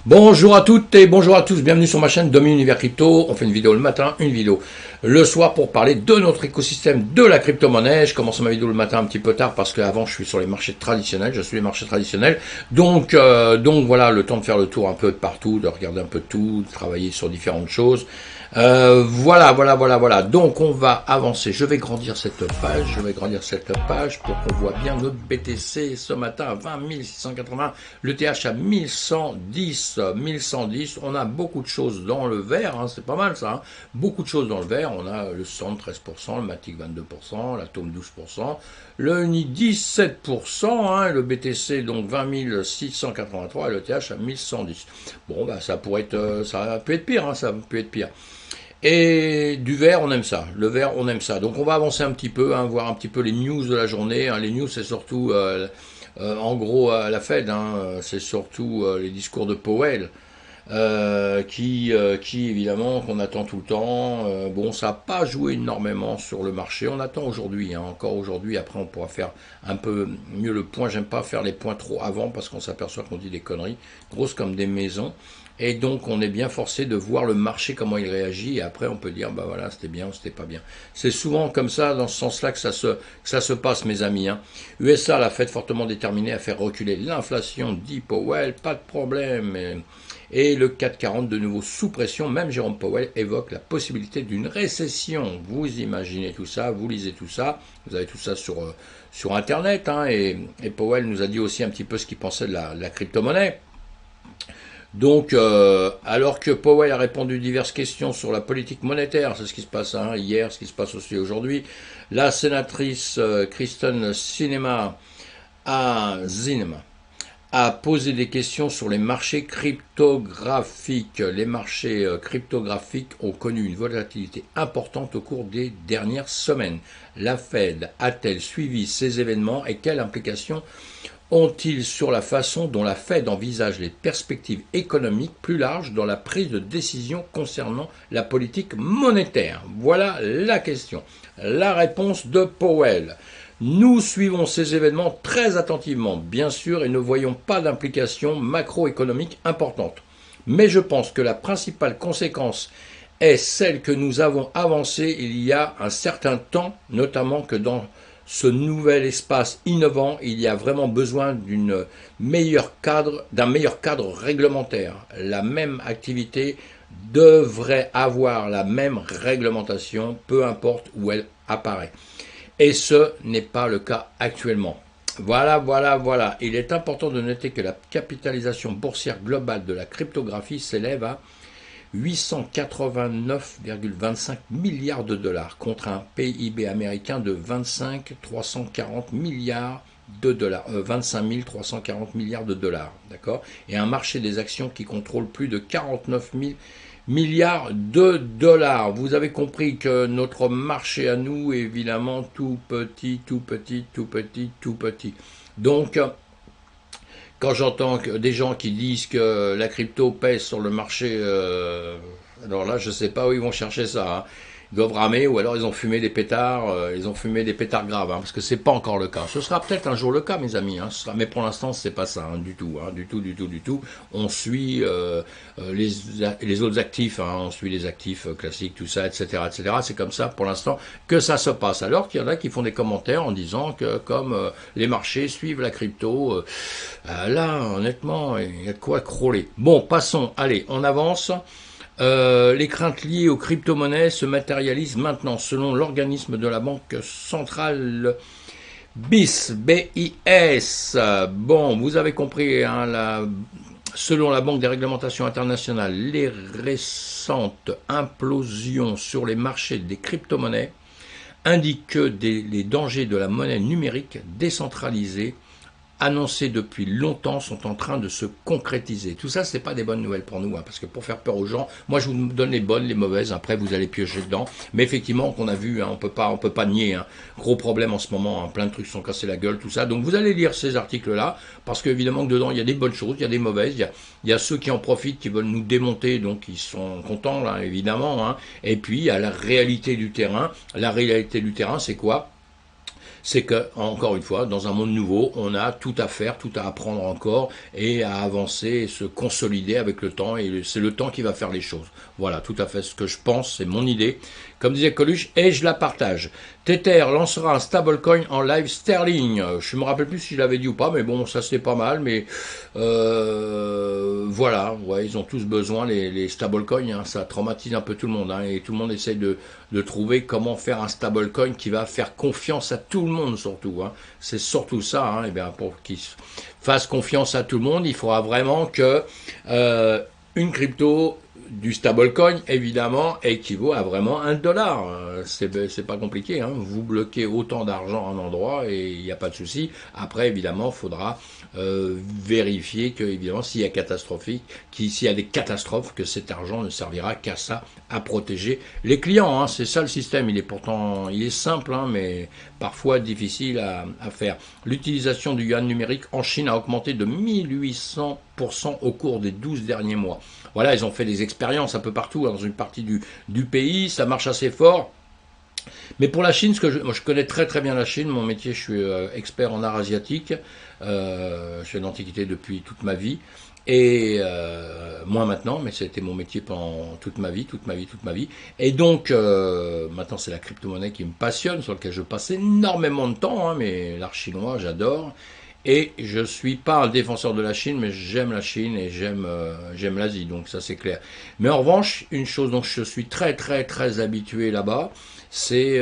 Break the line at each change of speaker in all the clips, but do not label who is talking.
Bonjour à toutes et bonjour à tous, bienvenue sur ma chaîne Domi Univers Crypto. On fait une vidéo le matin, une vidéo le soir pour parler de notre écosystème de la crypto-monnaie. Je commence ma vidéo le matin un petit peu tard parce qu'avant je suis sur les marchés traditionnels, je suis les marchés traditionnels. Donc voilà, le temps de faire le tour un peu de partout, de regarder un peu de tout, de travailler sur différentes choses. Voilà. Donc on va avancer. Je vais grandir cette page pour qu'on voit bien notre BTC ce matin à 20 680, le TH à 1110. On a beaucoup de choses dans le vert, hein, c'est pas mal ça. Hein. Beaucoup de choses dans le vert. On a le SAND 13%, le Matic 22%, l'Atom 12%, le UNI 17%, hein, le BTC donc 20 683 et le TH à 1110. Bon, bah ça peut être pire, hein, ça peut être pire. Et du vert, on aime ça. Le vert, on aime ça. Donc on va avancer un petit peu, hein, voir un petit peu les news de la journée. Hein. Les news, c'est surtout, en gros, à la Fed. Hein, c'est surtout les discours de Powell. Qui évidemment qu'on attend tout le temps. Bon, ça n'a pas joué énormément sur le marché. On attend aujourd'hui, hein, encore aujourd'hui. Après, on pourra faire un peu mieux le point. J'aime pas faire les points trop avant parce qu'on s'aperçoit qu'on dit des conneries grosses comme des maisons. Et donc, on est bien forcé de voir le marché, comment il réagit. Et après, on peut dire, bah voilà, c'était bien ou c'était pas bien. C'est souvent comme ça, dans ce sens-là, que ça se passe, mes amis. Hein. USA, la Fed fortement déterminée à faire reculer l'inflation, dit Powell, pas de problème. Et le 440 de nouveau sous pression, même Jérôme Powell évoque la possibilité d'une récession. Vous imaginez tout ça, vous lisez tout ça, vous avez tout ça sur Internet. Hein, et Powell nous a dit aussi un petit peu ce qu'il pensait de la crypto-monnaie. Donc, alors que Powell a répondu diverses questions sur la politique monétaire, c'est ce qui se passe hier, ce qui se passe aussi aujourd'hui, la sénatrice Kristen Sinema a posé des questions sur les marchés cryptographiques. Les marchés cryptographiques ont connu une volatilité importante au cours des dernières semaines. La Fed a-t-elle suivi ces événements et quelles implications ont-ils sur la façon dont la Fed envisage les perspectives économiques plus larges dans la prise de décision concernant la politique monétaire? Voilà la question. La réponse de Powell. Nous suivons ces événements très attentivement, bien sûr, et ne voyons pas d'implications macroéconomiques importantes. Mais je pense que la principale conséquence est celle que nous avons avancée il y a un certain temps, notamment que dans ce nouvel espace innovant, il y a vraiment besoin d'un meilleur cadre réglementaire. La même activité devrait avoir la même réglementation, peu importe où elle apparaît. Et ce n'est pas le cas actuellement. Voilà. Il est important de noter que la capitalisation boursière globale de la cryptographie s'élève à 889,25 milliards de dollars contre un PIB américain de 25 340 milliards de dollars, 25 340 milliards de dollars, d'accord, et un marché des actions qui contrôle plus de 49 000 milliards de dollars. Vous avez compris que notre marché à nous est évidemment tout petit. Donc, quand j'entends des gens qui disent que la crypto pèse sur le marché, alors là, je ne sais pas où ils vont chercher ça. Hein. Ils doivent ramer ou alors ils ont fumé des pétards, graves, hein, parce que c'est pas encore le cas. Ce sera peut-être un jour le cas, mes amis, hein, mais pour l'instant, c'est pas ça, hein, du tout. On suit les autres actifs, hein, on suit les actifs classiques, tout ça, etc. C'est comme ça, pour l'instant, que ça se passe. Alors qu'il y en a qui font des commentaires en disant que comme les marchés suivent la crypto, là, honnêtement, il y a de quoi crawler. Bon, passons, allez, on avance. Les craintes liées aux crypto-monnaies se matérialisent maintenant, selon l'organisme de la Banque centrale BIS. Bon, vous avez compris, hein, selon la Banque des réglementations internationales, les récentes implosions sur les marchés des crypto-monnaies indiquent que les dangers de la monnaie numérique décentralisée annoncés depuis longtemps sont en train de se concrétiser. Tout ça, c'est pas des bonnes nouvelles pour nous, hein, parce que pour faire peur aux gens, moi je vous donne les bonnes, les mauvaises, après vous allez piocher dedans. Mais effectivement, qu'on a vu, hein, on peut pas nier, hein, gros problème en ce moment, hein, plein de trucs se sont cassés la gueule, tout ça. Donc vous allez lire ces articles-là, parce qu'évidemment que dedans il y a des bonnes choses, il y a des mauvaises, il y a ceux qui en profitent, qui veulent nous démonter, donc ils sont contents là, évidemment. Hein. Et puis il y a la réalité du terrain. La réalité du terrain, c'est quoi? c'est que, encore une fois, dans un monde nouveau, on a tout à faire, tout à apprendre encore et à avancer et se consolider avec le temps. Et c'est le temps qui va faire les choses. Voilà, tout à fait ce que je pense, c'est mon idée. Comme disait Coluche, et je la partage. Tether lancera un stablecoin en live sterling. Je me rappelle plus si je l'avais dit ou pas, mais bon, ça c'est pas mal. Mais voilà, ouais, ils ont tous besoin, les stablecoins. Hein, ça traumatise un peu tout le monde. Hein, et tout le monde essaye de trouver comment faire un stablecoin qui va faire confiance à tout le monde, surtout. Hein. C'est surtout ça. Hein, et bien, pour qu'ils fassent confiance à tout le monde, il faudra vraiment que une crypto du stablecoin, évidemment, équivaut à vraiment $1. C'est pas compliqué. Hein. Vous bloquez autant d'argent à un endroit et il n'y a pas de souci. Après, évidemment, il faudra vérifier que, évidemment, s'il y a s'il y a des catastrophes, que cet argent ne servira qu'à ça, à protéger les clients. Hein. C'est ça le système. Il est simple, hein, mais parfois difficile à faire. L'utilisation du yuan numérique en Chine a augmenté de 1800% au cours des 12 derniers mois. Voilà, ils ont fait des expériences un peu partout, dans une partie du pays, ça marche assez fort. Mais pour la Chine, moi je connais très très bien la Chine, mon métier, je suis expert en art asiatique, je fais de l'antiquité depuis toute ma vie, et moins maintenant, mais c'était mon métier pendant toute ma vie. Et donc, maintenant c'est la crypto-monnaie qui me passionne, sur laquelle je passe énormément de temps, hein, mais l'art chinois, j'adore. Et je suis pas un défenseur de la Chine, mais j'aime la Chine et j'aime l'Asie, donc ça c'est clair. Mais en revanche, une chose dont je suis très très très habitué là-bas, c'est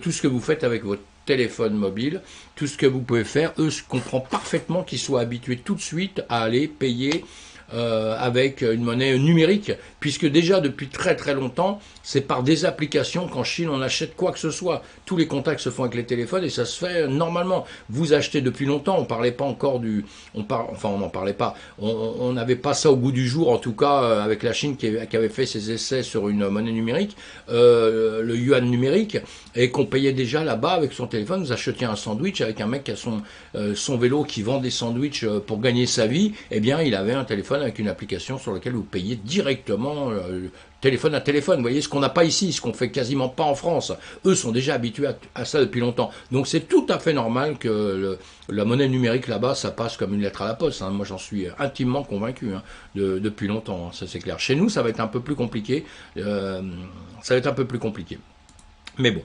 tout ce que vous faites avec votre téléphone mobile, tout ce que vous pouvez faire. Eux, je comprends parfaitement qu'ils soient habitués tout de suite à aller payer avec une monnaie numérique, puisque déjà depuis très très longtemps, c'est par des applications qu'en Chine on achète quoi que ce soit. Tous les contacts se font avec les téléphones et ça se fait normalement. Vous achetez depuis longtemps, on parlait pas encore enfin on n'en parlait pas, on n'avait pas ça au goût du jour, en tout cas avec la Chine qui avait fait ses essais sur une monnaie numérique, le yuan numérique, et qu'on payait déjà là-bas avec son téléphone. Vous achetiez un sandwich avec un mec qui a son vélo qui vend des sandwichs pour gagner sa vie, eh bien il avait un téléphone avec une application sur laquelle vous payez directement téléphone à téléphone. Vous voyez ce qu'on n'a pas ici, ce qu'on fait quasiment pas en France. Eux sont déjà habitués à ça depuis longtemps. Donc c'est tout à fait normal que la monnaie numérique là-bas, ça passe comme une lettre à la poste. Hein. Moi j'en suis intimement convaincu hein, depuis longtemps, hein, ça c'est clair. Chez nous ça va être un peu plus compliqué. Mais bon.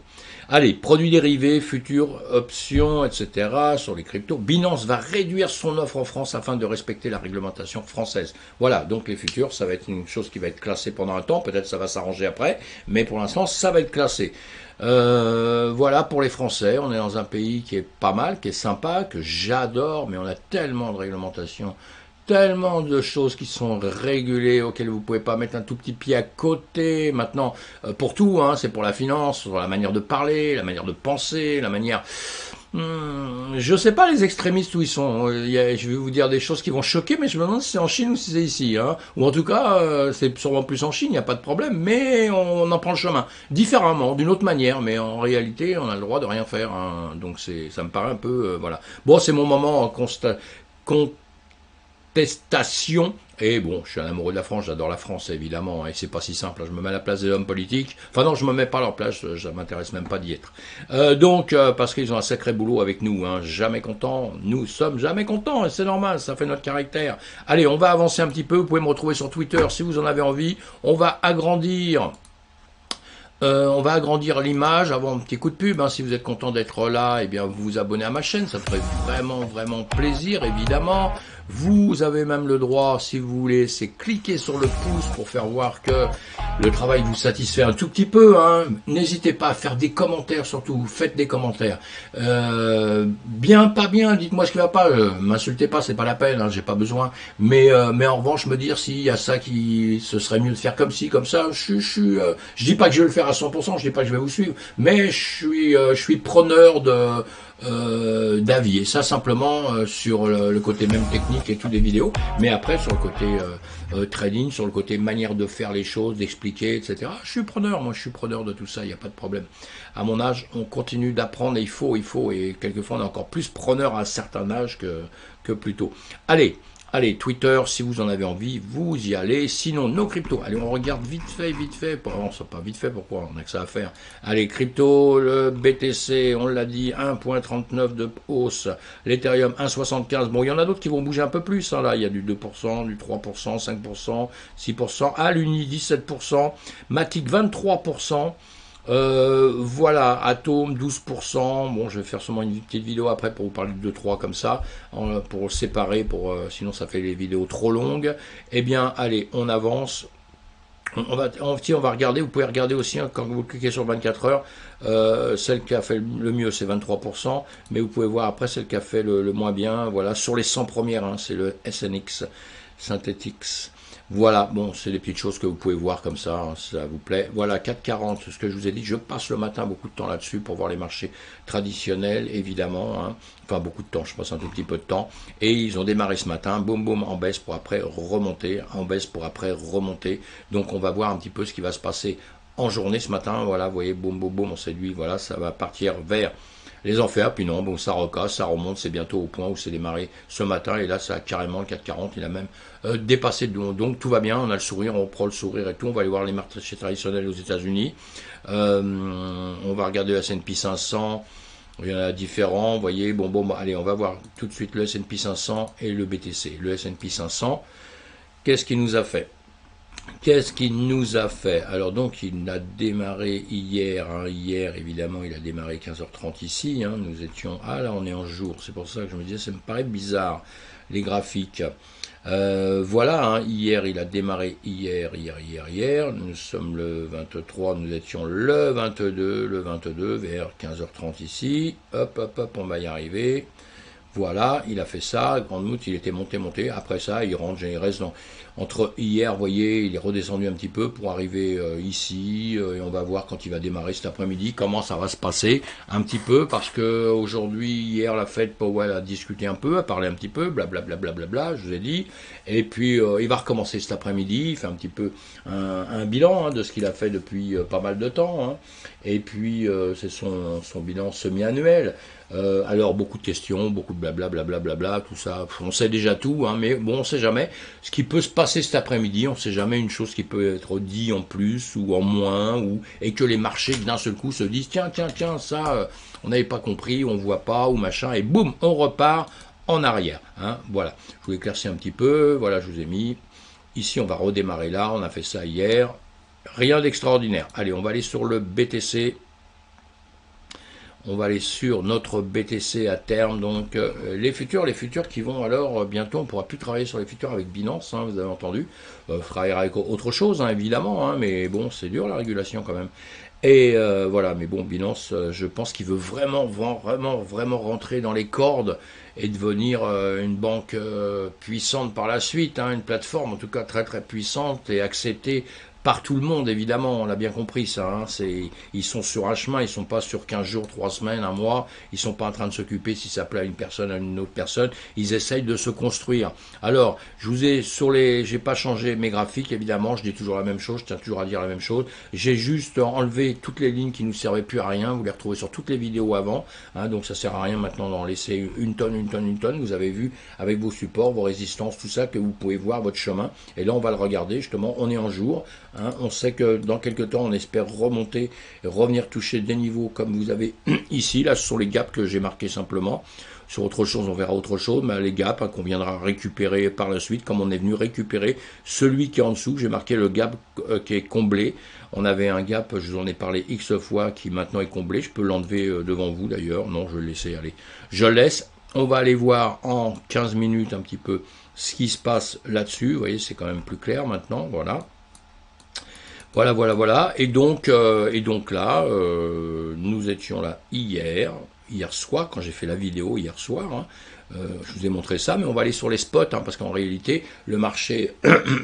Allez, produits dérivés, futurs, options, etc. sur les cryptos. Binance va réduire son offre en France afin de respecter la réglementation française. Voilà, donc les futurs, ça va être une chose qui va être classée pendant un temps. Peut-être ça va s'arranger après, mais pour l'instant, ça va être classé. Voilà pour les Français. On est dans un pays qui est pas mal, qui est sympa, que j'adore, mais on a tellement de réglementations. Tellement de choses qui sont régulées, auxquelles vous ne pouvez pas mettre un tout petit pied à côté. Maintenant, pour tout, hein, c'est pour la finance, pour la manière de parler, la manière de penser, la manière... je ne sais pas les extrémistes où ils sont. Je vais vous dire des choses qui vont choquer, mais je me demande si c'est en Chine ou si c'est ici. Hein. Ou en tout cas, c'est sûrement plus en Chine, il n'y a pas de problème, mais on en prend le chemin. Différemment, d'une autre manière, mais en réalité, on a le droit de rien faire. Hein. Donc ça me paraît un peu... voilà. Bon, c'est mon moment contestation. Et bon, je suis un amoureux de la France, j'adore la France évidemment, et c'est pas si simple, je me mets à la place des hommes politiques, enfin non, je me mets pas à leur place, ça m'intéresse même pas d'y être. Donc, parce qu'ils ont un sacré boulot avec nous, hein, jamais contents, nous sommes jamais contents, et c'est normal, ça fait notre caractère. Allez, on va avancer un petit peu, vous pouvez me retrouver sur Twitter si vous en avez envie, on va agrandir l'image, avant un petit coup de pub, hein, si vous êtes content d'être là, eh bien vous vous abonnez à ma chaîne, ça me ferait vraiment vraiment plaisir évidemment. Vous avez même le droit, si vous voulez, c'est cliquer sur le pouce pour faire voir que le travail vous satisfait un tout petit peu. Hein. N'hésitez pas à faire des commentaires, surtout, faites des commentaires. Bien, pas bien, dites-moi ce qui va pas. M'insultez pas, c'est pas la peine, hein, j'ai pas besoin. Mais en revanche, me dire s'il y a ça ce serait mieux de faire comme ci, comme ça. Je dis pas que je vais le faire à 100%, je dis pas que je vais vous suivre, mais je suis preneur d'avis, et ça simplement sur le côté même technique et tout des vidéos, mais après sur le côté trading, sur le côté manière de faire les choses, d'expliquer, etc. Je suis preneur de tout ça, il n'y a pas de problème. À mon âge, on continue d'apprendre et il faut, et quelquefois on est encore plus preneur à un certain âge que plus tôt. Allez, Allez, Twitter, si vous en avez envie, vous y allez. Sinon, nos cryptos. Allez, on regarde vite fait. Bon, c'est pas vite fait, pourquoi? On a que ça à faire. Allez, crypto, le BTC, on l'a dit, 1,39 de hausse. L'Ethereum, 1,75. Bon, il y en a d'autres qui vont bouger un peu plus. Hein, là, il y a du 2%, du 3%, 5%, 6%. Ah, l'Uni, 17%. Matic, 23%. Voilà, Atom 12%. Bon, je vais faire seulement une petite vidéo après pour vous parler de 2-3 comme ça, pour le séparer, sinon ça fait les vidéos trop longues. Eh bien, allez, on avance. On va regarder, vous pouvez regarder aussi hein, quand vous cliquez sur 24 heures, celle qui a fait le mieux c'est 23%, mais vous pouvez voir après celle qui a fait le moins bien, voilà, sur les 100 premières, hein, c'est le SNX, Synthetix. Voilà, bon, c'est des petites choses que vous pouvez voir comme ça, hein, si ça vous plaît. Voilà, 4,40, ce que je vous ai dit, je passe le matin beaucoup de temps là-dessus pour voir les marchés traditionnels, évidemment. Hein. Enfin, beaucoup de temps, je passe un tout petit peu de temps. Et ils ont démarré ce matin, boum, boum, en baisse pour après remonter, en baisse pour après remonter. Donc, on va voir un petit peu ce qui va se passer en journée ce matin. Voilà, vous voyez, boum, boum, boum, on séduit, voilà, ça va partir vers les enfers, puis non, bon, ça recasse, ça remonte, c'est bientôt au point où c'est démarré ce matin, et là, ça a carrément le 4,40, il a même dépassé, donc tout va bien, on a le sourire, on reprend le sourire et tout, on va aller voir les marchés traditionnels aux États-Unis, on va regarder le S&P 500, il y en a différents, vous voyez, bon, allez, on va voir tout de suite le S&P 500 et le BTC. Le S&P 500, qu'est-ce qu'il nous a fait? Qu'est-ce qu'il nous a fait? Alors donc il a démarré hier, hein, hier évidemment il a démarré 15h30 ici, hein, nous étions, ah là on est en jour, c'est pour ça que je me disais ça me paraît bizarre les graphiques. Voilà, hein, hier il a démarré hier, nous sommes le 23, nous étions le 22 vers 15h30 ici, hop, on va y arriver. Voilà, il a fait ça, Grande Mout, il était monté, après ça, il rentre, il reste entre hier, vous voyez, il est redescendu un petit peu pour arriver ici, et on va voir quand il va démarrer cet après-midi, comment ça va se passer, un petit peu, parce que aujourd'hui, hier, la Fed Powell a discuté un peu, a parlé un petit peu, blablabla, je vous ai dit, et puis il va recommencer cet après-midi, il fait un petit peu un bilan hein, de ce qu'il a fait depuis pas mal de temps, hein, et puis c'est son bilan semi-annuel. Alors beaucoup de questions, beaucoup de blablabla, tout ça, on sait déjà tout, hein, mais bon, on sait jamais ce qui peut se passer cet après-midi, on sait jamais une chose qui peut être dit en plus ou en moins, et que les marchés d'un seul coup se disent tiens, ça, on n'avait pas compris, on voit pas, ou machin, et boum, on repart en arrière. Hein, voilà, je vous éclaircis un petit peu, voilà, je vous ai mis, ici on va redémarrer là, on a fait ça hier, rien d'extraordinaire. Allez, on va aller sur le BTC. On va aller sur notre BTC à terme, donc les futurs qui vont alors bientôt, on ne pourra plus travailler sur les futurs avec Binance, hein, vous avez entendu, travailler avec autre chose, hein, évidemment, hein, mais bon, c'est dur la régulation quand même. Et voilà, mais bon, Binance, je pense qu'il veut vraiment rentrer dans les cordes et devenir une banque puissante par la suite, hein, une plateforme en tout cas très puissante et acceptée par tout le monde, évidemment, on l'a bien compris ça, hein, ils sont sur un chemin, ils sont pas sur 15 jours, 3 semaines, un mois, ils sont pas en train de s'occuper si ça plaît à une personne, à une autre personne, ils essayent de se construire. Alors, je vous ai j'ai pas changé mes graphiques, évidemment, je dis toujours la même chose, je tiens toujours à dire la même chose, j'ai juste enlevé toutes les lignes qui nous servaient plus à rien, vous les retrouvez sur toutes les vidéos avant, hein, donc ça sert à rien maintenant d'en laisser une tonne, vous avez vu avec vos supports, vos résistances, tout ça, que vous pouvez voir votre chemin, et là on va le regarder, justement, on est en jour, hein, on sait que dans quelques temps, on espère remonter, revenir toucher des niveaux comme vous avez ici. Là, ce sont les gaps que j'ai marqués simplement. Sur autre chose, on verra autre chose, mais les gaps hein, qu'on viendra récupérer par la suite, comme on est venu récupérer celui qui est en dessous. J'ai marqué le gap qui est comblé. On avait un gap, je vous en ai parlé X fois, qui maintenant est comblé. Je peux l'enlever devant vous d'ailleurs. Non, je vais le laisser aller. Je le laisse. On va aller voir en 15 minutes un petit peu ce qui se passe là-dessus. Vous voyez, c'est quand même plus clair maintenant. Voilà. Voilà. Et donc là, nous étions là hier soir, quand j'ai fait la vidéo hier soir. Hein, je vous ai montré ça, mais on va aller sur les spots, hein, parce qu'en réalité, le marché,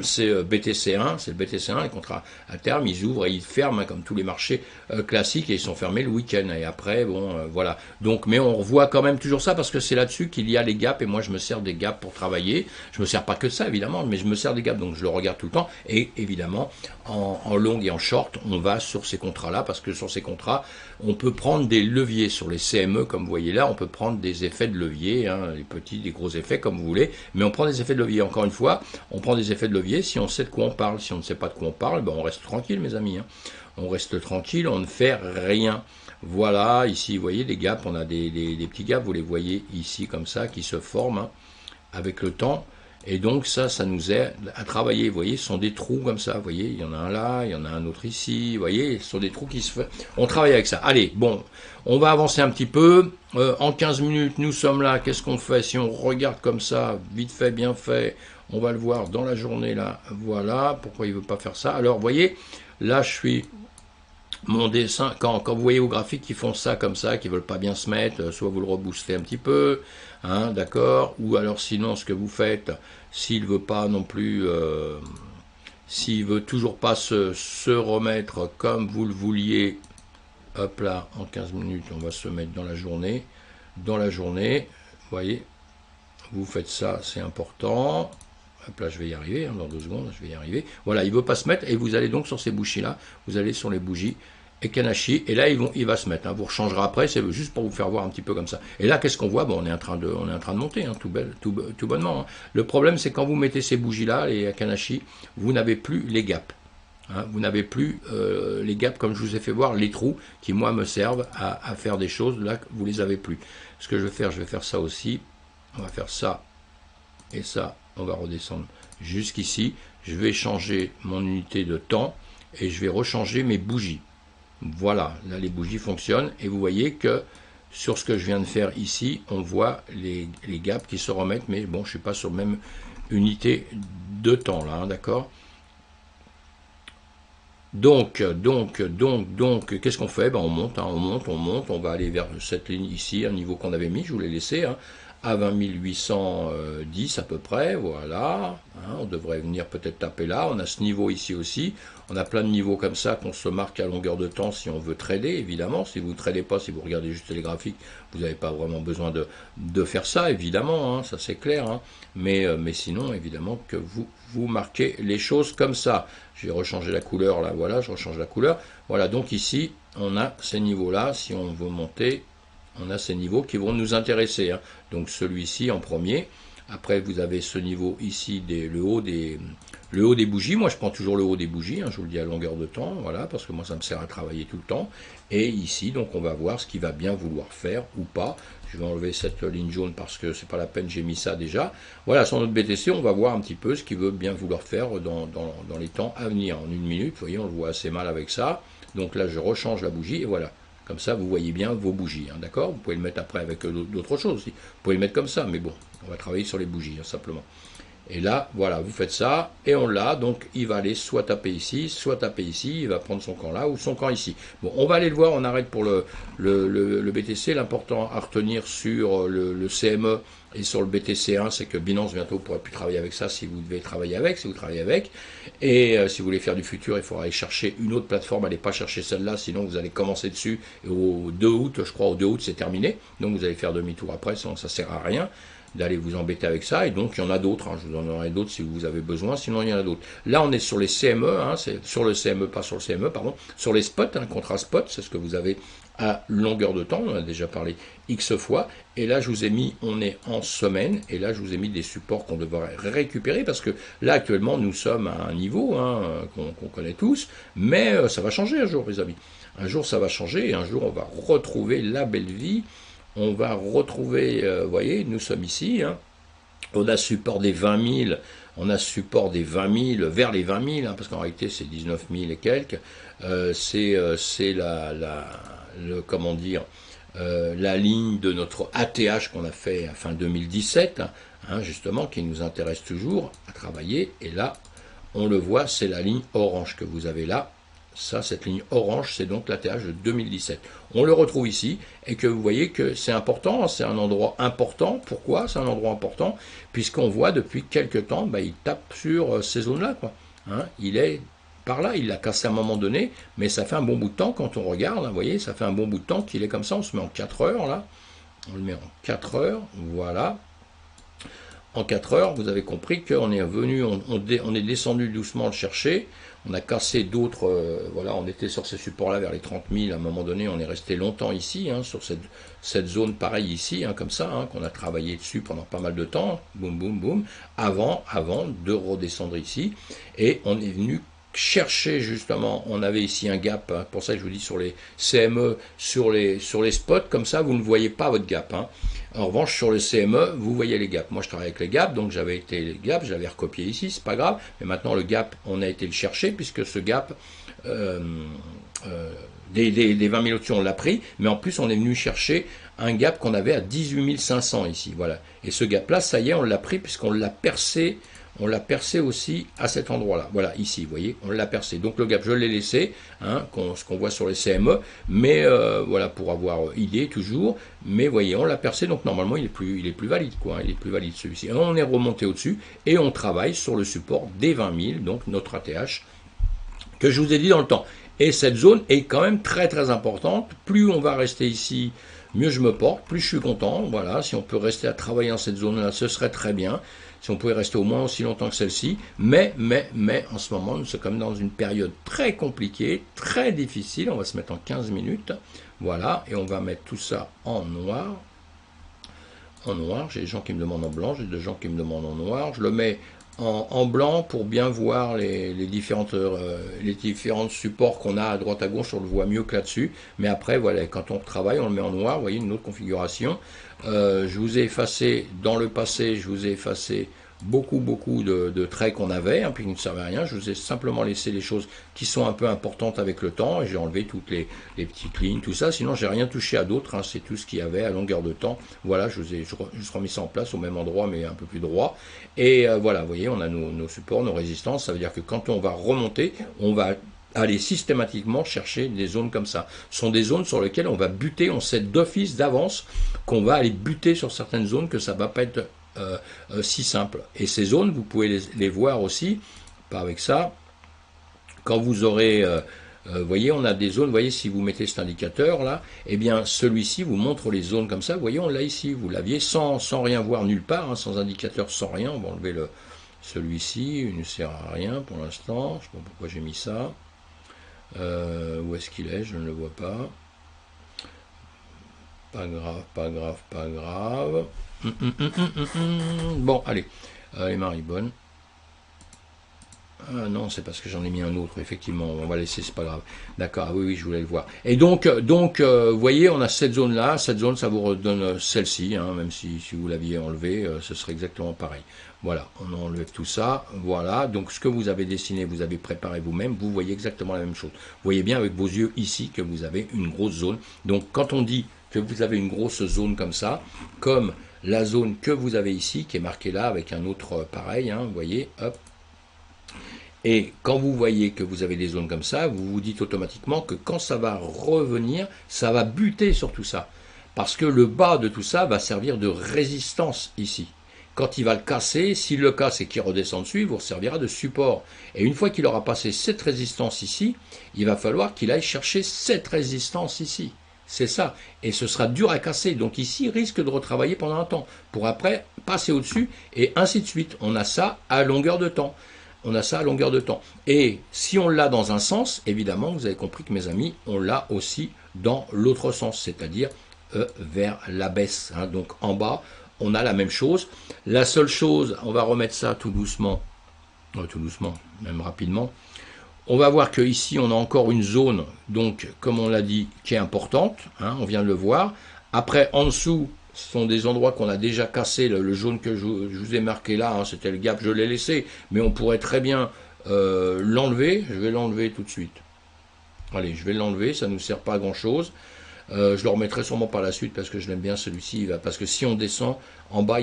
c'est BTC1, c'est le BTC1, les contrats à terme, ils ouvrent et ils ferment, hein, comme tous les marchés classiques, et ils sont fermés le week-end. Et après, bon, voilà. Donc, mais on revoit quand même toujours ça, parce que c'est là-dessus qu'il y a les gaps, et moi, je me sers des gaps pour travailler. Je me sers pas que de ça, évidemment, mais je me sers des gaps, donc je le regarde tout le temps. Et évidemment, en long et en short, on va sur ces contrats-là, parce que sur ces contrats, on peut prendre des leviers sur les CME, comme vous voyez là, on peut prendre des effets de levier, hein, des petits, des gros effets, comme vous voulez, mais on prend des effets de levier. Encore une fois, on prend des effets de levier si on sait de quoi on parle. Si on ne sait pas de quoi on parle, ben on reste tranquille, mes amis. Hein. On reste tranquille, on ne fait rien. Voilà, ici, vous voyez, des gaps, on a des petits gaps, vous les voyez ici, comme ça, qui se forment hein, avec le temps. Et donc ça nous aide à travailler, vous voyez, ce sont des trous comme ça, vous voyez, il y en a un là, il y en a un autre ici, vous voyez, ce sont des trous qui se font, on travaille avec ça. Allez, bon, on va avancer un petit peu, en 15 minutes, nous sommes là, qu'est-ce qu'on fait? Si on regarde comme ça, vite fait, bien fait, on va le voir dans la journée là, voilà, pourquoi il ne veut pas faire ça? Alors, vous voyez, là je suis... Mon dessin, quand vous voyez vos graphiques qui font ça comme ça, qui veulent pas bien se mettre, soit vous le reboostez un petit peu, hein, d'accord, ou alors sinon ce que vous faites, s'il veut pas non plus, s'il veut toujours pas se remettre comme vous le vouliez, hop là, en 15 minutes, on va se mettre dans la journée, vous voyez, vous faites ça, c'est important. Hop là, je vais y arriver, hein, dans 2 secondes, je vais y arriver. Voilà, il ne veut pas se mettre, et vous allez donc sur ces bougies-là, vous allez sur les bougies Ekanashi, et là, il va se mettre. Hein, vous rechangerez après, c'est juste pour vous faire voir un petit peu comme ça. Et là, qu'est-ce qu'on voit? Bon, on est en train de monter, hein, tout bonnement. Hein. Le problème, c'est quand vous mettez ces bougies-là, les Ekanashi, vous n'avez plus les gaps. Hein, vous n'avez plus les gaps, comme je vous ai fait voir, les trous, qui, moi, me servent à faire des choses. Là, vous les avez plus. Ce que je vais faire ça aussi. On va faire ça et ça. On va redescendre jusqu'ici, je vais changer mon unité de temps et je vais rechanger mes bougies. Voilà, là les bougies fonctionnent et vous voyez que sur ce que je viens de faire ici, on voit les gaps qui se remettent, mais bon, je ne suis pas sur la même unité de temps là, hein, d'accord? Donc, qu'est-ce qu'on fait? Ben, on monte, hein, on monte, on va aller vers cette ligne ici, un niveau qu'on avait mis, je vous l'ai laissé, hein, à 20 810 à peu près, voilà, hein, on devrait venir peut-être taper là, on a ce niveau ici aussi, on a plein de niveaux comme ça qu'on se marque à longueur de temps si on veut trader, évidemment, si vous ne tradez pas, si vous regardez juste les graphiques, vous n'avez pas vraiment besoin de faire ça, évidemment, hein, ça c'est clair, hein, mais sinon, évidemment, que vous marquez les choses comme ça. Je vais rechanger la couleur, là, voilà, je rechange la couleur, voilà, donc ici, on a ces niveaux-là, si on veut monter, on a ces niveaux qui vont nous intéresser. Hein. Donc celui-ci en premier. Après, vous avez ce niveau ici, le haut des bougies. Moi, je prends toujours le haut des bougies. Hein, je vous le dis à longueur de temps. Voilà, parce que moi, ça me sert à travailler tout le temps. Et ici, donc, on va voir ce qu'il va bien vouloir faire ou pas. Je vais enlever cette ligne jaune parce que c'est pas la peine, j'ai mis ça déjà. Voilà, sur notre BTC, on va voir un petit peu ce qu'il veut bien vouloir faire dans les temps à venir. En 1 minute, vous voyez, on le voit assez mal avec ça. Donc là, je rechange la bougie et voilà. Comme ça, vous voyez bien vos bougies, hein, d'accord? Vous pouvez le mettre après avec d'autres choses aussi. Vous pouvez le mettre comme ça, mais bon, on va travailler sur les bougies, hein, simplement. Et là, voilà, vous faites ça, et on l'a, donc il va aller soit taper ici, il va prendre son camp là, ou son camp ici. Bon, on va aller le voir, on arrête pour le BTC. L'important à retenir sur le CME et sur le BTC1, c'est que Binance bientôt ne pourra plus travailler avec ça si vous devez travailler avec, si vous travaillez avec. Et si vous voulez faire du futur, il faudra aller chercher une autre plateforme, allez pas chercher celle-là, sinon vous allez commencer dessus. Et au 2 août, je crois, au 2 août, c'est terminé. Donc vous allez faire demi-tour après, sinon ça sert à rien d'aller vous embêter avec ça, et donc il y en a d'autres, hein, je vous en donnerai d'autres si vous avez besoin, sinon il y en a d'autres. Là on est sur les CME, hein, c'est sur le CME, pas sur le CME, pardon, sur les spots, hein, contrat spot, c'est ce que vous avez à longueur de temps, on en a déjà parlé X fois, et là je vous ai mis, on est en semaine, et là je vous ai mis des supports qu'on devrait récupérer, parce que là actuellement nous sommes à un niveau hein, qu'on connaît tous, mais ça va changer un jour les amis, un jour ça va changer, et un jour on va retrouver la belle vie. On va retrouver, vous voyez, nous sommes ici, hein, on a support des 20 000, on a support des 20 000, vers les 20 000, hein, parce qu'en réalité c'est 19 000 et quelques, c'est comment dire, la ligne de notre ATH qu'on a fait à fin 2017, hein, justement, qui nous intéresse toujours à travailler, et là, on le voit, c'est la ligne orange que vous avez là. Ça, cette ligne orange, c'est donc l'ATH de 2017. On le retrouve ici, et que vous voyez que c'est important, c'est un endroit important. Pourquoi c'est un endroit important? Puisqu'on voit depuis quelques temps, bah, il tape sur ces zones-là, quoi. Hein, il est par là, il l'a cassé à un moment donné, mais ça fait un bon bout de temps quand on regarde, hein, vous voyez, ça fait un bon bout de temps qu'il est comme ça, on se met en 4 heures, là. On le met en 4 heures, voilà. en 4 heures, vous avez compris qu'on est venu, on est descendu doucement le chercher, on a cassé d'autres, voilà, on était sur ces supports-là vers les 30 000, à un moment donné, on est resté longtemps ici, hein, sur cette zone pareille ici, hein, comme ça, hein, qu'on a travaillé dessus pendant pas mal de temps, boum, boum, boum, avant de redescendre ici, et on est venu chercher justement, on avait ici un gap, hein, pour ça que je vous dis sur les CME, sur les spots, comme ça, vous ne voyez pas votre gap, hein. En revanche, sur le CME, vous voyez les gaps. Moi, je travaille avec les gaps, donc j'avais été les gaps, je l'avais recopié ici, c'est pas grave. Mais maintenant, le gap, on a été le chercher, puisque ce gap, des 20 000 au-dessus, on l'a pris. Mais en plus, on est venu chercher un gap qu'on avait à 18 500 ici. Voilà. Et ce gap-là, ça y est, on l'a pris, puisqu'on l'a percé. On l'a percé aussi à cet endroit-là. Voilà, ici, vous voyez, on l'a percé. Donc le gap, je l'ai laissé, hein, ce qu'on voit sur les CME, mais voilà, pour avoir idée toujours. Mais vous voyez, on l'a percé, donc normalement, il est plus valide, quoi. Il est plus valide celui-ci. On est remonté au-dessus et on travaille sur le support des 20 000, donc notre ATH, que je vous ai dit dans le temps. Et cette zone est quand même très très importante. Plus on va rester ici, mieux je me porte, plus je suis content. Voilà, si on peut rester à travailler dans cette zone-là, ce serait très bien. Si on pouvait rester au moins aussi longtemps que celle-ci. Mais, en ce moment, nous sommes quand même dans une période très compliquée, très difficile. On va se mettre en 15 minutes. Voilà, et on va mettre tout ça en noir. En noir, j'ai des gens qui me demandent en blanc, j'ai des gens qui me demandent en noir. Je le mets en blanc pour bien voir les différentes supports qu'on a à droite à gauche, on le voit mieux que là-dessus. Mais après, voilà, quand on travaille, on le met en noir, vous voyez, une autre configuration. Je vous ai effacé, dans le passé, je vous ai effacé beaucoup de traits qu'on avait, hein, puis qui ne servaient à rien. Je vous ai simplement laissé les choses qui sont un peu importantes avec le temps, et j'ai enlevé toutes les petites lignes, tout ça. Sinon, j'ai rien touché à d'autres, hein, c'est tout ce qu'il y avait à longueur de temps. Voilà, je juste remis ça en place au même endroit, mais un peu plus droit. Et voilà, vous voyez, on a nos supports, nos résistances. Ça veut dire que quand on va remonter, on va aller systématiquement chercher des zones comme ça. Ce sont des zones sur lesquelles on va buter, on sait d'office d'avance qu'on va aller buter sur certaines zones, que ça ne va pas être si simple. Et ces zones, vous pouvez les voir aussi, pas avec ça, quand vous aurez, vous voyez, on a des zones, vous voyez, si vous mettez cet indicateur là, eh bien celui-ci vous montre les zones comme ça, vous voyez, on l'a ici, vous l'aviez sans rien voir nulle part, hein, sans indicateur, sans rien. On va enlever celui-ci, il ne sert à rien pour l'instant, je ne sais pas pourquoi j'ai mis ça. Où est-ce qu'il est? Je ne le vois pas. Pas grave, pas grave, pas grave. Bon, allez. Les Maribonne. Ah non, c'est parce que j'en ai mis un autre, effectivement. On va laisser, c'est pas grave. D'accord, oui, je voulais le voir. Et donc vous voyez, on a cette zone-là. Cette zone, ça vous redonne celle-ci, hein, même si vous l'aviez enlevé, ce serait exactement pareil. Voilà, on enlève tout ça. Voilà, donc ce que vous avez dessiné, vous avez préparé vous-même, vous voyez exactement la même chose. Vous voyez bien avec vos yeux ici que vous avez une grosse zone. Donc quand on dit que vous avez une grosse zone comme ça, comme la zone que vous avez ici, qui est marquée là avec un autre pareil, hein, vous voyez, hop. Et quand vous voyez que vous avez des zones comme ça, vous vous dites automatiquement que quand ça va revenir, ça va buter sur tout ça. Parce que le bas de tout ça va servir de résistance ici. Quand il va le casser, s'il le casse et qu'il redescend dessus, il vous servira de support. Et une fois qu'il aura passé cette résistance ici, il va falloir qu'il aille chercher cette résistance ici. C'est ça. Et ce sera dur à casser. Donc ici, il risque de retravailler pendant un temps. Pour après passer au-dessus et ainsi de suite. On a ça à longueur de temps. On a ça à longueur de temps. Et si on l'a dans un sens, évidemment, vous avez compris que mes amis, on l'a aussi dans l'autre sens, c'est-à-dire vers la baisse. Hein. Donc en bas, on a la même chose. La seule chose, on va remettre ça tout doucement, même rapidement. On va voir que ici, on a encore une zone, donc comme on l'a dit, qui est importante. Hein, on vient de le voir. Après, en dessous, ce sont des endroits qu'on a déjà cassés. Le jaune que je vous ai marqué là, hein, c'était le gap, je l'ai laissé. Mais on pourrait très bien l'enlever. Je vais l'enlever tout de suite. Allez, je vais l'enlever, ça ne nous sert pas à grand-chose. Je le remettrai sûrement par la suite parce que je l'aime bien celui-ci. Parce que si on descend en bas,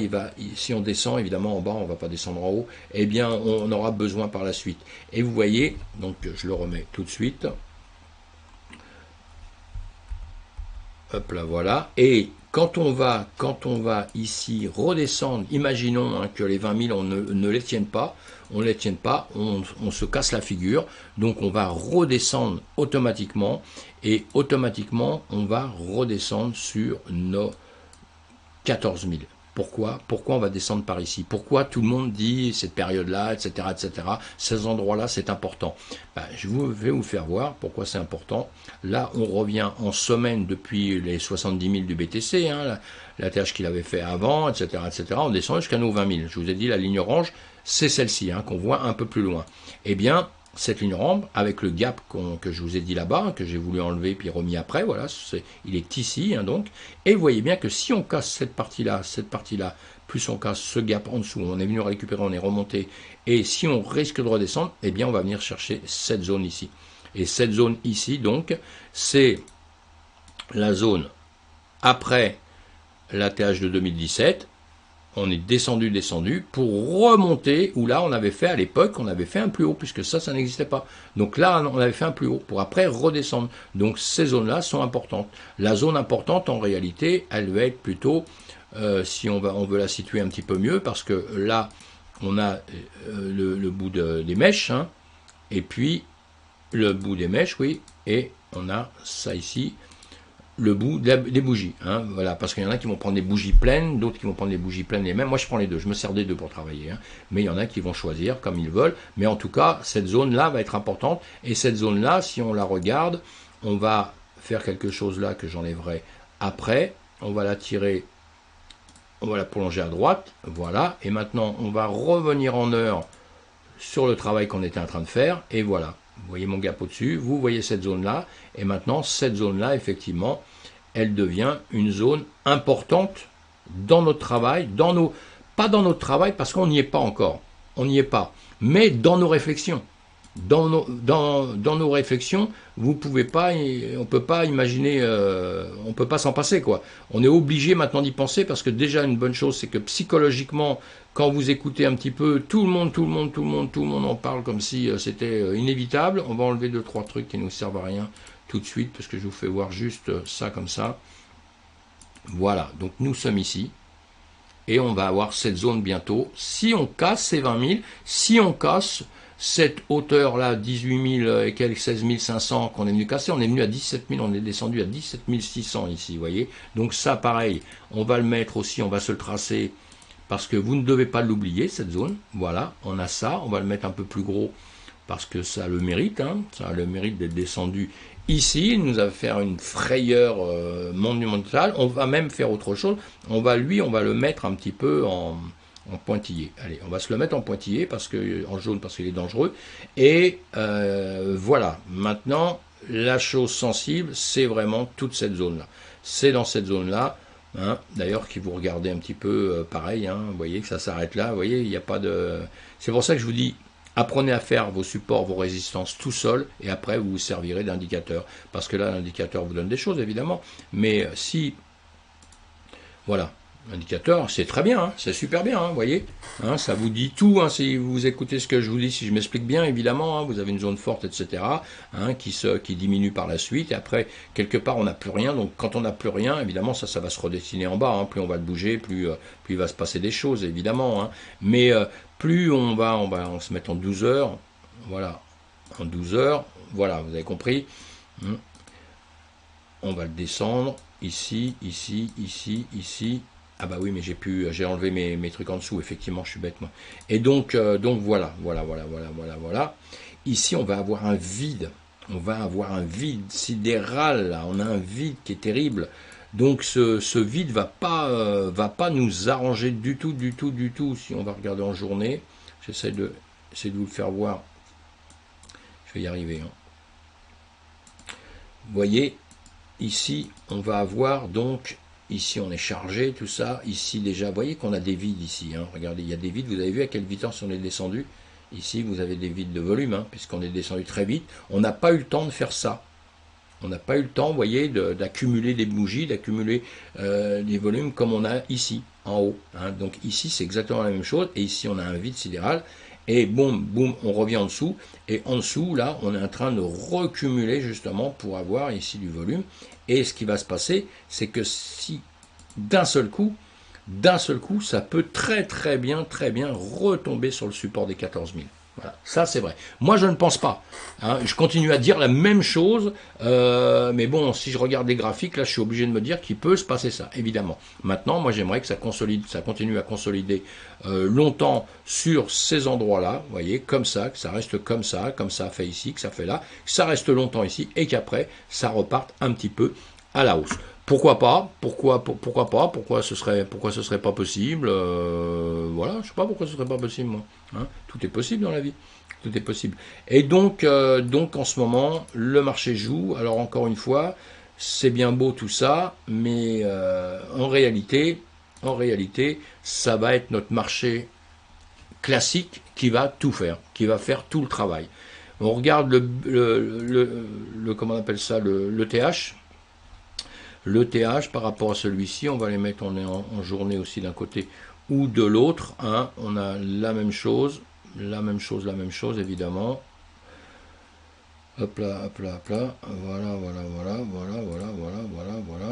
si on descend, évidemment en bas, on ne va pas descendre en haut. Eh bien, on aura besoin par la suite. Et vous voyez, donc je le remets tout de suite. Hop là, voilà. Et quand on va ici redescendre, imaginons hein, que les 20 000, on ne les tienne pas, on se casse la figure, donc on va redescendre automatiquement, et automatiquement, on va redescendre sur nos 14 000. Pourquoi on va descendre par ici? Pourquoi tout le monde dit cette période-là, etc., etc., ces endroits-là, c'est important? Je vais vous faire voir pourquoi c'est important. Là, on revient en semaine depuis les 70 000 du BTC, hein, la tâche qu'il avait fait avant, etc., etc., on descend jusqu'à nos 20 000. Je vous ai dit, la ligne orange, c'est celle-ci, hein, qu'on voit un peu plus loin. Eh bien, cette ligne orange, avec le gap que je vous ai dit là-bas, que j'ai voulu enlever puis remis après, voilà, il est ici, hein, donc, et vous voyez bien que si on casse cette partie-là, plus on casse ce gap en dessous, on est venu récupérer, on est remonté, et si on risque de redescendre, eh bien, on va venir chercher cette zone ici. Et cette zone ici, donc, c'est la zone après l'ATH de 2017, on est descendu pour remonter, où là on avait fait à l'époque, on avait fait un plus haut, puisque ça n'existait pas. Donc là on avait fait un plus haut, pour après redescendre. Donc ces zones-là sont importantes. La zone importante en réalité, elle va être plutôt, si on veut la situer un petit peu mieux, parce que là on a le bout des mèches, hein, et puis le bout des mèches, oui, et on a ça ici, le bout des bougies, hein, voilà, parce qu'il y en a qui vont prendre des bougies pleines, d'autres qui vont prendre des bougies pleines les mêmes. Moi je prends les deux, je me sers des deux pour travailler, hein. Mais il y en a qui vont choisir comme ils veulent, mais en tout cas cette zone là va être importante, et cette zone là, si on la regarde, on va faire quelque chose là que j'enlèverai après, on va la tirer, on va la prolonger à droite, voilà, et maintenant on va revenir en heure sur le travail qu'on était en train de faire, et voilà. Vous voyez mon gap au-dessus, vous voyez cette zone-là, et maintenant, cette zone-là, effectivement, elle devient une zone importante dans notre travail, pas dans notre travail, parce qu'on n'y est pas encore, on n'y est pas, mais dans nos réflexions. Dans nos réflexions, vous pouvez pas, on peut pas imaginer, on peut pas s'en passer, quoi. On est obligé maintenant d'y penser, parce que déjà une bonne chose, c'est que psychologiquement, quand vous écoutez un petit peu, tout le monde en parle comme si c'était inévitable. On va enlever 2-3 trucs qui nous servent à rien tout de suite, parce que je vous fais voir juste ça comme ça. Voilà, donc nous sommes ici, et on va avoir cette zone bientôt. Si on casse ces 20 000, si on casse cette hauteur-là, 18 000 et quelques 16 500 qu'on est venu casser, on est venu à 17 000, on est descendu à 17 600 ici, vous voyez. Donc ça, pareil, on va le mettre aussi, on va se le tracer, parce que vous ne devez pas l'oublier, cette zone. Voilà, on a ça, on va le mettre un peu plus gros, parce que ça a le mérite, hein, ça a le mérite d'être descendu ici. Il nous a fait une frayeur monumentale. On va même faire autre chose, on va le mettre un petit peu en pointillé. Allez, on va se le mettre en pointillé, en jaune, parce qu'il est dangereux. Et voilà, maintenant, la chose sensible, c'est vraiment toute cette zone-là. C'est dans cette zone-là, hein, d'ailleurs, que vous regardez un petit peu pareil, hein, vous voyez que ça s'arrête là, vous voyez, il n'y a pas de... C'est pour ça que je vous dis, apprenez à faire vos supports, vos résistances tout seul, et après vous vous servirez d'indicateur. Parce que là, l'indicateur vous donne des choses, évidemment, mais si... Voilà. L'indicateur, c'est très bien, hein, c'est super bien, vous voyez, hein, ça vous dit tout, hein, si vous écoutez ce que je vous dis, si je m'explique bien, évidemment, hein, vous avez une zone forte, etc., hein, qui diminue par la suite, et après, quelque part, on n'a plus rien, donc quand on n'a plus rien, évidemment, ça va se redessiner en bas, hein, plus on va le bouger, plus il va se passer des choses, évidemment, hein, mais plus on va se mettre en 12 heures, voilà, en 12 heures, voilà, vous avez compris, hein, on va le descendre, ici, ici, ici, ici. Ah bah oui, mais j'ai enlevé mes trucs en dessous, effectivement, je suis bête, moi. Et donc voilà. Ici, on va avoir un vide. On va avoir un vide sidéral, là. On a un vide qui est terrible. Donc ce vide va pas nous arranger du tout. Si on va regarder en journée, j'essaie de vous le faire voir. Je vais y arriver, hein. Vous voyez, ici, on va avoir donc... Ici, on est chargé, tout ça. Ici, déjà, vous voyez qu'on a des vides ici, hein. Regardez, il y a des vides. Vous avez vu à quelle vitesse on est descendu? Ici, vous avez des vides de volume, hein, puisqu'on est descendu très vite. On n'a pas eu le temps de faire ça. On n'a pas eu le temps, vous voyez, d'accumuler des bougies, d'accumuler des volumes comme on a ici, en haut, hein. Donc ici, c'est exactement la même chose. Et ici, on a un vide sidéral. Et boum, on revient en dessous. Et en dessous, là, on est en train de recumuler, justement, pour avoir ici du volume. Et ce qui va se passer, c'est que si d'un seul coup, ça peut très bien retomber sur le support des 14 000. Voilà, ça c'est vrai. Moi je ne pense pas. Hein. Je continue à dire la même chose, mais bon, si je regarde les graphiques, là je suis obligé de me dire qu'il peut se passer ça, évidemment. Maintenant, moi j'aimerais que ça consolide, ça continue à consolider longtemps sur ces endroits-là, vous voyez, comme ça, que ça reste comme ça fait ici, que ça fait là, que ça reste longtemps ici, et qu'après ça reparte un petit peu à la hausse. Pourquoi pas? Pourquoi pas? Pourquoi ce serait pas possible? Voilà, je sais pas pourquoi ce serait pas possible, moi. Hein, tout est possible dans la vie. Tout est possible. Et donc en ce moment, le marché joue. Alors encore une fois, c'est bien beau tout ça, mais en réalité, ça va être notre marché classique qui va tout faire, qui va faire tout le travail. On regarde comment on appelle ça, le TH. Le TH par rapport à celui-ci, on va les mettre en journée aussi d'un côté ou de l'autre. Hein. On a la même chose, évidemment. Hop là, hop là, hop là. Voilà.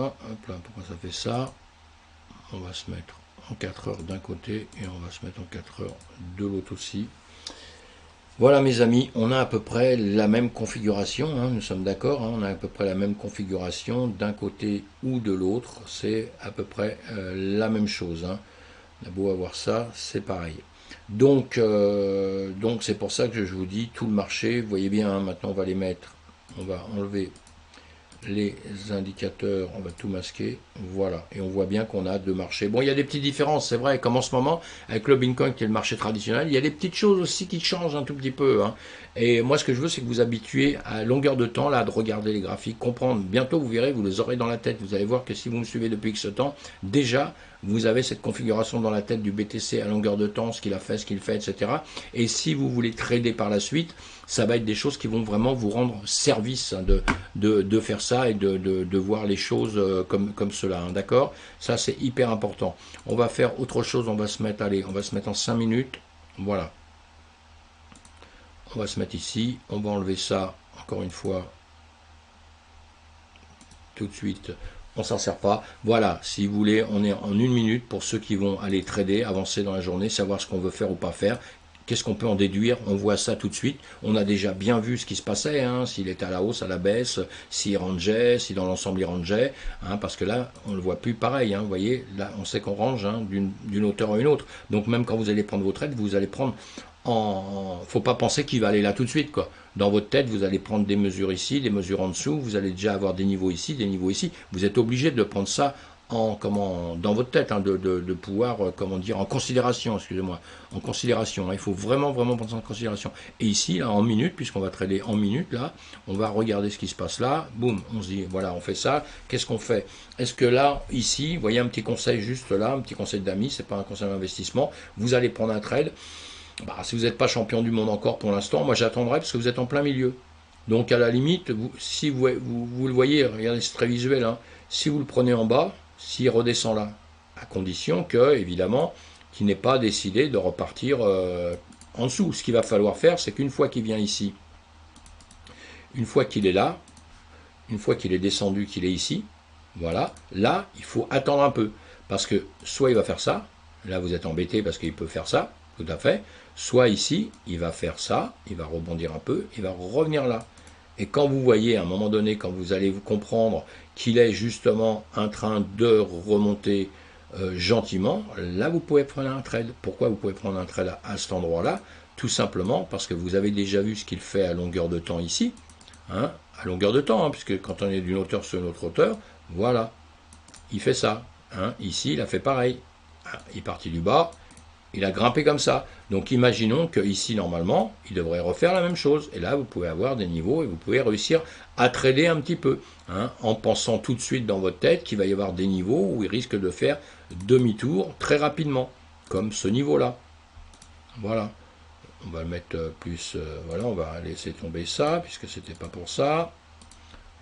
Hop là, pourquoi ça fait ça? On va se mettre en 4 heures d'un côté et on va se mettre en 4 heures de l'autre aussi. Voilà mes amis, on a à peu près la même configuration, hein, nous sommes d'accord, hein, on a à peu près la même configuration d'un côté ou de l'autre, c'est à peu près la même chose. Hein. On a beau avoir ça, c'est pareil. Donc c'est pour ça que je vous dis, tout le marché, vous voyez bien, hein, maintenant on va les mettre, on va enlever les indicateurs, on va tout masquer, voilà, et on voit bien qu'on a deux marchés. Bon, il y a des petites différences, c'est vrai, comme en ce moment, avec le Bitcoin qui est le marché traditionnel, il y a des petites choses aussi qui changent un tout petit peu, hein. Et moi, ce que je veux, c'est que vous habituez à longueur de temps, là, de regarder les graphiques, comprendre, bientôt vous verrez, vous les aurez dans la tête, vous allez voir que si vous me suivez depuis X temps, déjà, vous avez cette configuration dans la tête du BTC à longueur de temps, ce qu'il a fait, ce qu'il fait, etc. Et si vous voulez trader par la suite, ça va être des choses qui vont vraiment vous rendre service, hein, de faire ça et de voir les choses comme cela. Hein, d'accord? Ça, c'est hyper important. On va faire autre chose, on va se mettre en 5 minutes. Voilà. On va se mettre ici, on va enlever ça, encore une fois, tout de suite. On s'en sert pas. Voilà, si vous voulez, on est en 1 minute pour ceux qui vont aller trader, avancer dans la journée, savoir ce qu'on veut faire ou pas faire. Qu'est-ce qu'on peut en déduire? On voit ça tout de suite. On a déjà bien vu ce qui se passait, hein, s'il était à la hausse, à la baisse, s'il rangeait, si dans l'ensemble il rangeait, hein, parce que là, on ne le voit plus pareil. Hein, vous voyez, là, on sait qu'on range, hein, d'une hauteur à une autre. Donc même quand vous allez prendre vos trades, vous allez prendre faut pas penser qu'il va aller là tout de suite, quoi. Dans votre tête, vous allez prendre des mesures ici, des mesures en dessous, vous allez déjà avoir des niveaux ici, des niveaux ici. Vous êtes obligé de prendre ça dans votre tête, hein, de pouvoir, en considération, excusez-moi, en considération. Hein. Il faut vraiment prendre ça en considération. Et ici, là, en minutes, puisqu'on va trader en minutes, là, on va regarder ce qui se passe là. Boum, on se dit, voilà, on fait ça. Qu'est-ce qu'on fait? Est-ce que là, ici, vous voyez un petit conseil juste là, un petit conseil d'amis, c'est pas un conseil d'investissement. Vous allez prendre un trade. Bah, si vous n'êtes pas champion du monde encore pour l'instant, moi j'attendrai parce que vous êtes en plein milieu. Donc à la limite, si vous le voyez, regardez, c'est très visuel, hein, si vous le prenez en bas, s'il redescend là, à condition que, évidemment, qu'il n'ait pas décidé de repartir en dessous. Ce qu'il va falloir faire, c'est qu'une fois qu'il vient ici, une fois qu'il est là, une fois qu'il est descendu, qu'il est ici, voilà, là, il faut attendre un peu. Parce que soit il va faire ça, là vous êtes embêté parce qu'il peut faire ça, tout à fait, soit ici, il va faire ça, il va rebondir un peu, il va revenir là. Et quand vous voyez, à un moment donné, quand vous allez vous comprendre qu'il est justement en train de remonter gentiment, là vous pouvez prendre un trade. Pourquoi vous pouvez prendre un trade à cet endroit-là? Tout simplement parce que vous avez déjà vu ce qu'il fait à longueur de temps ici, hein, à longueur de temps, hein, puisque quand on est d'une hauteur sur une autre hauteur, voilà, il fait ça. Hein. Ici, il a fait pareil. Il est parti du bas, il a grimpé comme ça. Donc imaginons qu'ici, normalement, il devrait refaire la même chose. Et là, vous pouvez avoir des niveaux et vous pouvez réussir à trader un petit peu, hein, en pensant tout de suite dans votre tête qu'il va y avoir des niveaux où il risque de faire demi-tour très rapidement, comme ce niveau-là. Voilà. On va le mettre plus... voilà, on va laisser tomber ça, puisque c'était pas pour ça.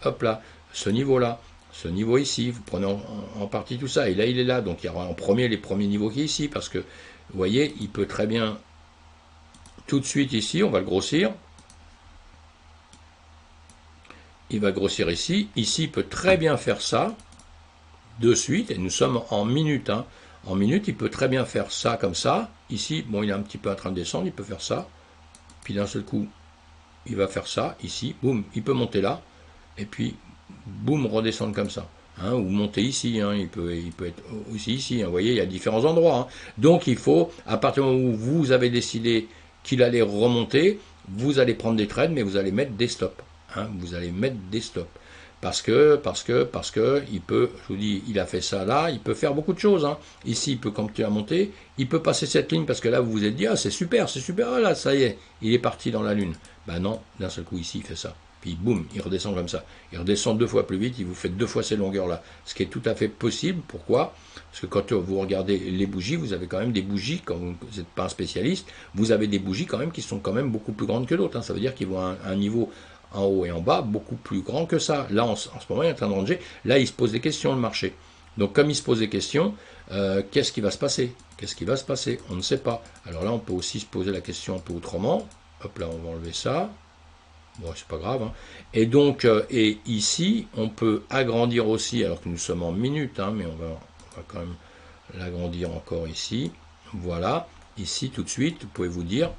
Hop là, ce niveau-là. Ce niveau ici, vous prenez en partie tout ça, et là il est là, donc il y aura en premier les premiers niveaux qui est ici, parce que, vous voyez, il peut très bien, tout de suite ici, on va le grossir, il va grossir ici, il peut très bien faire ça, de suite, et nous sommes en minutes, hein. En minutes, il peut très bien faire ça comme ça, ici, bon, il est un petit peu en train de descendre, il peut faire ça, puis d'un seul coup, il va faire ça, ici, boum, il peut monter là, et puis, boum, redescendre comme ça. Hein, ou monter ici, hein, il peut être aussi ici. Hein, vous voyez, il y a différents endroits. Hein. Donc, il faut, à partir du moment où vous avez décidé qu'il allait remonter, vous allez prendre des trades, mais vous allez mettre des stops. Hein, vous allez mettre des stops. Parce que, il peut, je vous dis, il a fait ça là, il peut faire beaucoup de choses. Hein. Ici, il peut continuer à monter, il peut passer cette ligne parce que là, vous vous êtes dit, ah, c'est super, ah là, ça y est, il est parti dans la lune. Ben non, d'un seul coup, ici, il fait ça. Puis boum, il redescend comme ça. Il redescend 2 fois plus vite, il vous fait 2 fois ces longueurs-là. Ce qui est tout à fait possible. Pourquoi? Parce que quand vous regardez les bougies, vous avez quand même des bougies, quand vous n'êtes pas un spécialiste, vous avez des bougies quand même qui sont quand même beaucoup plus grandes que d'autres. Hein. Ça veut dire qu'ils vont à un niveau en haut et en bas beaucoup plus grand que ça. Là, en ce moment, il est en train de ranger. Là, il se pose des questions, le marché. Donc, comme il se pose des questions, qu'est-ce qui va se passer? Qu'est-ce qui va se passer? On ne sait pas. Alors là, on peut aussi se poser la question un peu autrement. Hop là, on va enlever ça. Bon, c'est pas grave. Hein. Et donc, et ici, on peut agrandir aussi, alors que nous sommes en minutes, hein, mais on va quand même l'agrandir encore ici. Voilà. Ici, tout de suite, vous pouvez vous dire,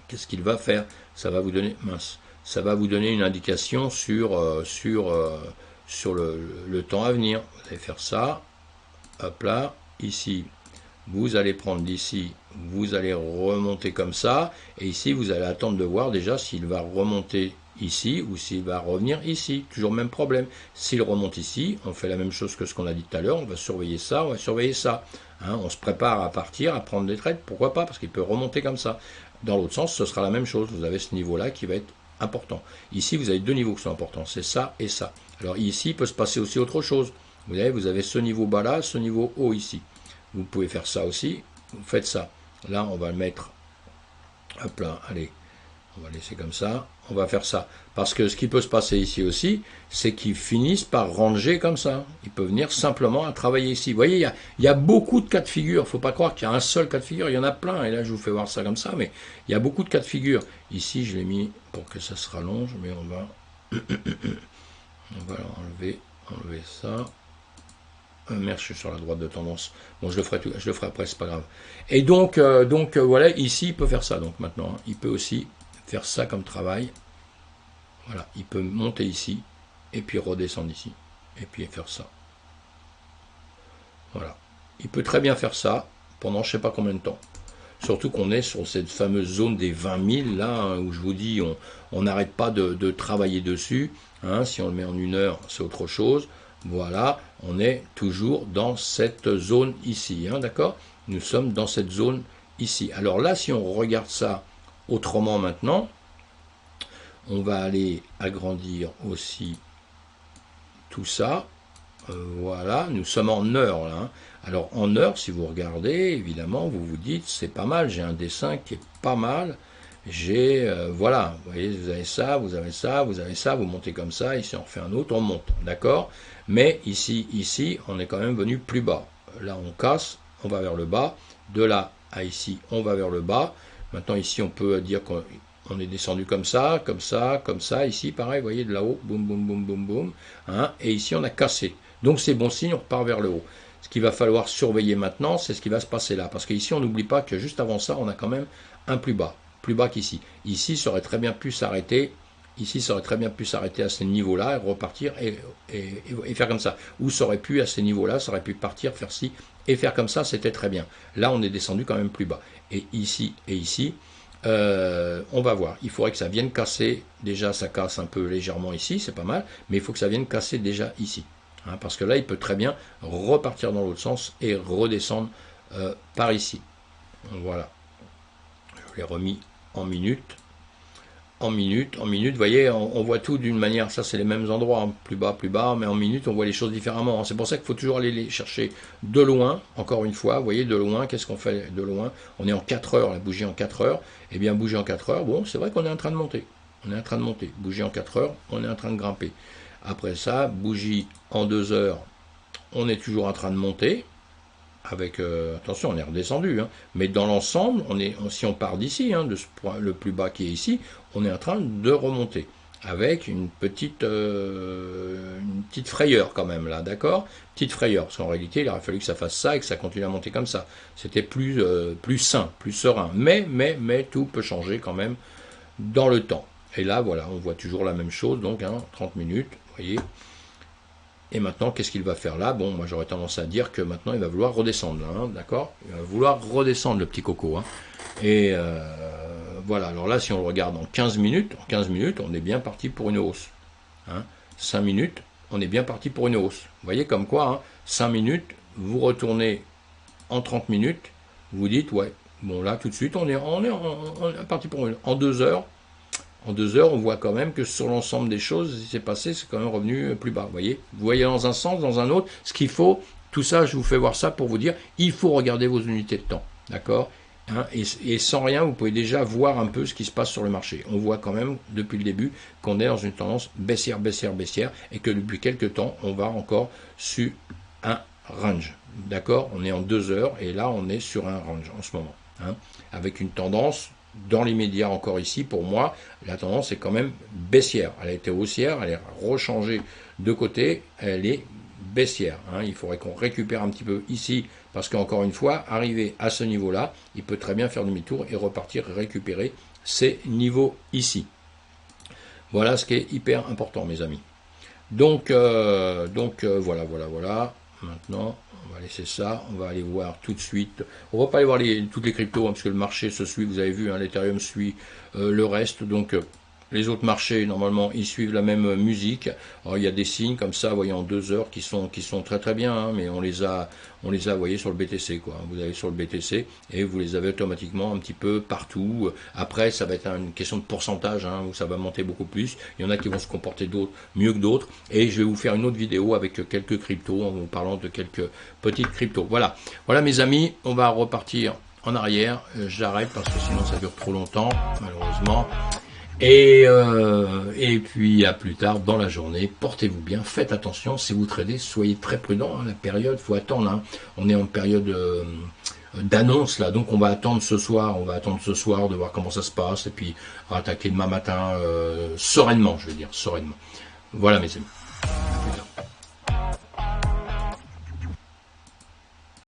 qu'est-ce qu'il va faire? Ça va vous donner, mince, ça va vous donner une indication sur le temps à venir. Vous allez faire ça. Hop là. Ici, vous allez prendre d'ici, vous allez remonter comme ça, et ici vous allez attendre de voir déjà s'il va remonter ici ou s'il va revenir ici. Toujours le même problème. S'il remonte ici, on fait la même chose que ce qu'on a dit tout à l'heure, on va surveiller ça, on va surveiller ça. Hein, on se prépare à partir, à prendre des trades, pourquoi pas, parce qu'il peut remonter comme ça. Dans l'autre sens, ce sera la même chose, vous avez ce niveau-là qui va être important. Ici, vous avez 2 niveaux qui sont importants, c'est ça et ça. Alors ici, il peut se passer aussi autre chose. Vous avez ce niveau bas là, ce niveau haut ici. Vous pouvez faire ça aussi, vous faites ça. Là, on va le mettre, hop là, allez, on va laisser comme ça, on va faire ça. Parce que ce qui peut se passer ici aussi, c'est qu'ils finissent par ranger comme ça. Ils peuvent venir simplement à travailler ici. Vous voyez, il y a beaucoup de cas de figure. Il ne faut pas croire qu'il y a un seul cas de figure, il y en a plein. Et là, je vous fais voir ça comme ça, mais il y a beaucoup de cas de figure. Ici, je l'ai mis pour que ça se rallonge, mais on va enlever ça. Merde, je suis sur la droite de tendance. Bon, je le ferai après, c'est pas grave. Et donc, voilà, ici, il peut faire ça. Donc maintenant, hein, il peut aussi faire ça comme travail. Voilà, il peut monter ici, et puis redescendre ici, et puis faire ça. Voilà. Il peut très bien faire ça pendant je ne sais pas combien de temps. Surtout qu'on est sur cette fameuse zone des 20 000, là, hein, où je vous dis, on n'arrête pas de travailler dessus. Hein, si on le met en 1 heure, c'est autre chose. Voilà, on est toujours dans cette zone ici, hein, d'accord? Nous sommes dans cette zone ici. Alors là, si on regarde ça autrement maintenant, on va aller agrandir aussi tout ça. Voilà, nous sommes en heure là. Hein. Alors en heure, si vous regardez, évidemment, vous vous dites, c'est pas mal, j'ai un dessin qui est pas mal. J'ai, voilà, vous voyez, vous avez ça, vous avez ça, vous avez ça, vous montez comme ça, ici on refait un autre, on monte, d'accord? Mais ici, on est quand même venu plus bas. Là, on casse, on va vers le bas. De là à ici, on va vers le bas. Maintenant, ici, on peut dire qu'on est descendu comme ça, comme ça, comme ça. Ici, pareil, vous voyez, de là-haut, boum, boum, boum, boum, boum. Hein, et ici, on a cassé. Donc, c'est bon signe, on repart vers le haut. Ce qu'il va falloir surveiller maintenant, c'est ce qui va se passer là. Parce qu'ici, on n'oublie pas que juste avant ça, on a quand même un plus bas qu'ici. Ici, ça aurait très bien pu s'arrêter. Ici, ça aurait très bien pu s'arrêter à ces niveaux-là, et repartir et faire comme ça. Ou ça aurait pu, à ces niveaux-là, ça aurait pu partir, faire ci, et faire comme ça, c'était très bien. Là, on est descendu quand même plus bas. Et ici, on va voir. Il faudrait que ça vienne casser. Déjà, ça casse un peu légèrement ici, c'est pas mal. Mais il faut que ça vienne casser déjà ici. Hein, parce que là, il peut très bien repartir dans l'autre sens et redescendre par ici. Voilà. Je l'ai remis en minutes. En minutes, vous voyez, on voit tout d'une manière, ça c'est les mêmes endroits, hein, plus bas, mais en minutes on voit les choses différemment. C'est pour ça qu'il faut toujours aller les chercher de loin, encore une fois, vous voyez, de loin, qu'est-ce qu'on fait de loin? On est en 4 heures, la bougie en 4 heures, et bien bougie en 4 heures, bon, c'est vrai qu'on est en train de monter, bougie en 4 heures, on est en train de grimper. Après ça, bougie en 2 heures, on est toujours en train de monter, avec, attention, on est redescendu, hein, mais dans l'ensemble, si on part d'ici, hein, de ce point le plus bas qui est ici, on est en train de remonter. avec une petite frayeur quand même là, d'accord? Petite frayeur, parce qu'en réalité il aurait fallu que ça fasse ça et que ça continue à monter comme ça. C'était plus sain, plus serein. Mais tout peut changer quand même dans le temps. Et là voilà, on voit toujours la même chose, donc 30 minutes, vous voyez. Et maintenant, qu'est-ce qu'il va faire là? Bon, moi j'aurais tendance à dire que maintenant il va vouloir redescendre, d'accord? Il va vouloir redescendre le petit coco. Et voilà, alors là si on le regarde en 15 minutes, on est bien parti pour une hausse. 5 minutes, on est bien parti pour une hausse. Vous voyez comme quoi, 5 minutes, vous retournez en 30 minutes, vous dites, ouais, bon là tout de suite, on est parti pour une... En 2 heures, on voit quand même que sur l'ensemble des choses, ce qui s'est passé, c'est quand même revenu plus bas. Vous voyez dans un sens, dans un autre, ce qu'il faut, tout ça, je vous fais voir ça pour vous dire, il faut regarder vos unités de temps, d'accord? Et sans rien, vous pouvez déjà voir un peu ce qui se passe sur le marché. On voit quand même, depuis le début, qu'on est dans une tendance baissière, et que depuis quelques temps, on va encore sur un range, d'accord? On est en 2 heures, et là, on est sur un range en ce moment, avec une tendance dans l'immédiat encore ici, pour moi, la tendance est quand même baissière. Elle a été haussière, elle est rechangée de côté, elle est baissière. Il faudrait qu'on récupère un petit peu ici, parce qu'encore une fois, arrivé à ce niveau-là, il peut très bien faire demi-tour et repartir récupérer ces niveaux ici. Voilà ce qui est hyper important, mes amis. Donc voilà. Maintenant, on va laisser ça. On va aller voir tout de suite. On va pas aller voir toutes les cryptos, parce que le marché se suit. Vous avez vu, l'Ethereum suit le reste. Donc, les autres marchés, normalement, ils suivent la même musique. Alors, il y a des signes comme ça, vous voyez, en 2 heures, qui sont très très bien, mais on les a, vous voyez, sur le BTC, quoi. Vous allez sur le BTC et vous les avez automatiquement un petit peu partout. Après, ça va être une question de pourcentage, où ça va monter beaucoup plus. Il y en a qui vont se comporter mieux que d'autres. Et je vais vous faire une autre vidéo avec quelques cryptos, en vous parlant de quelques petites cryptos. Voilà, mes amis, on va repartir en arrière. J'arrête parce que sinon ça dure trop longtemps, malheureusement. Et puis à plus tard dans la journée. Portez-vous bien, faites attention. Si vous tradez, soyez très prudent. La période, faut attendre. On est en période d'annonce là, donc on va attendre ce soir. De voir comment ça se passe et puis attaquer demain matin sereinement, je veux dire sereinement. Voilà mes amis.